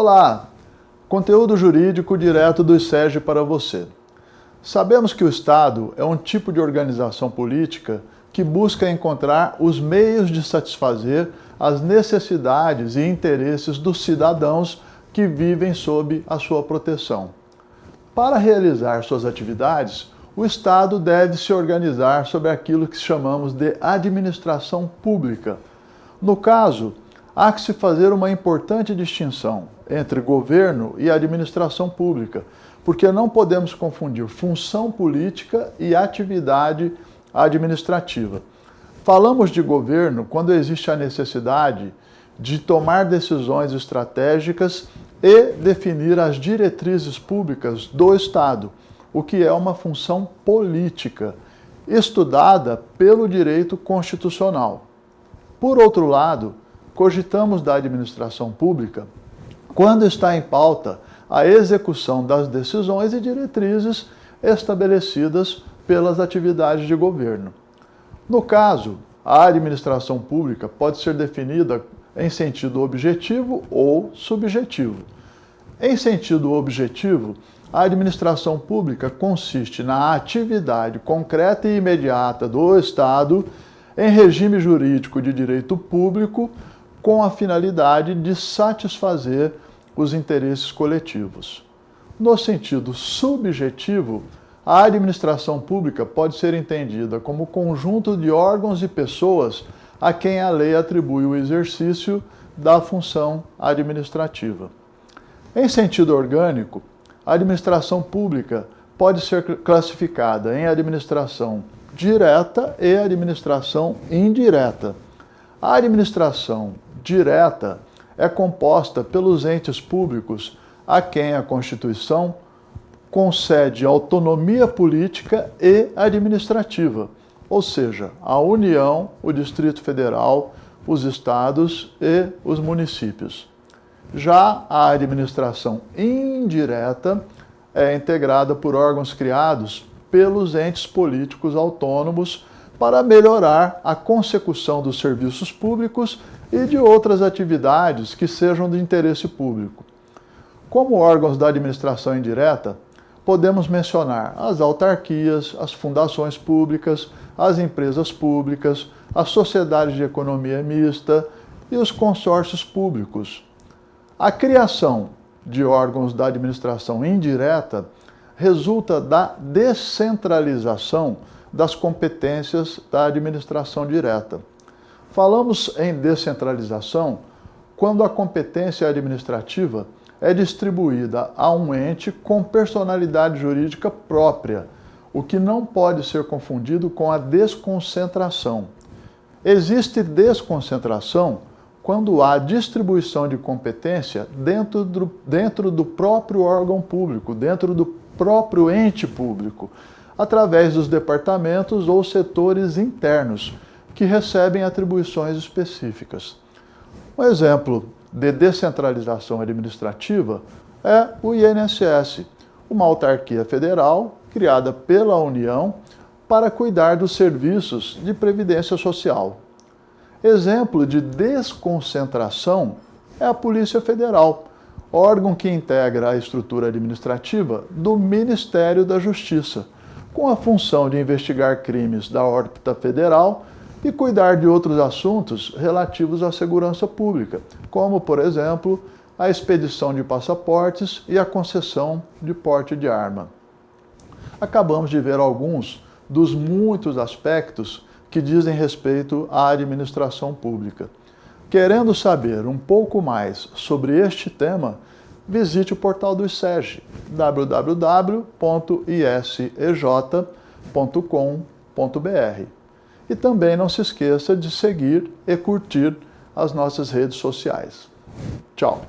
Olá! Conteúdo jurídico direto do SERJ para você. Sabemos que o Estado é um tipo de organização política que busca encontrar os meios de satisfazer as necessidades e interesses dos cidadãos que vivem sob a sua proteção. Para realizar suas atividades, o Estado deve se organizar sobre aquilo que chamamos de administração pública. No caso, há que se fazer uma importante distinção entre governo e administração pública, porque não podemos confundir função política e atividade administrativa. Falamos de governo quando existe a necessidade de tomar decisões estratégicas e definir as diretrizes públicas do Estado, o que é uma função política, estudada pelo direito constitucional. Por outro lado, cogitamos da administração pública quando está em pauta a execução das decisões e diretrizes estabelecidas pelas atividades de governo. No caso, a administração pública pode ser definida em sentido objetivo ou subjetivo. Em sentido objetivo, a administração pública consiste na atividade concreta e imediata do Estado em regime jurídico de direito público com a finalidade de satisfazer os interesses coletivos. No sentido subjetivo, a administração pública pode ser entendida como conjunto de órgãos e pessoas a quem a lei atribui o exercício da função administrativa. Em sentido orgânico, a administração pública pode ser classificada em administração direta e administração indireta. A administração direta é composta pelos entes públicos a quem a Constituição concede autonomia política e administrativa, ou seja, a União, o Distrito Federal, os estados e os municípios. Já a administração indireta é integrada por órgãos criados pelos entes políticos autônomos para melhorar a consecução dos serviços públicos e de outras atividades que sejam de interesse público. Como órgãos da administração indireta, podemos mencionar as autarquias, as fundações públicas, as empresas públicas, as sociedades de economia mista e os consórcios públicos. A criação de órgãos da administração indireta resulta da descentralização das competências da administração direta. Falamos em descentralização quando a competência administrativa é distribuída a um ente com personalidade jurídica própria, o que não pode ser confundido com a desconcentração. Existe desconcentração quando há distribuição de competência dentro do próprio órgão público, dentro do próprio ente público, através dos departamentos ou setores internos, que recebem atribuições específicas. Um exemplo de descentralização administrativa é o INSS, uma autarquia federal criada pela União para cuidar dos serviços de previdência social. Exemplo de desconcentração é a Polícia Federal, órgão que integra a estrutura administrativa do Ministério da Justiça, com a função de investigar crimes da órbita federal e cuidar de outros assuntos relativos à segurança pública, como, por exemplo, a expedição de passaportes e a concessão de porte de arma. Acabamos de ver alguns dos muitos aspectos que dizem respeito à administração pública. Querendo saber um pouco mais sobre este tema, visite o portal do SERJ, www.isej.com.br. E também não se esqueça de seguir e curtir as nossas redes sociais. Tchau!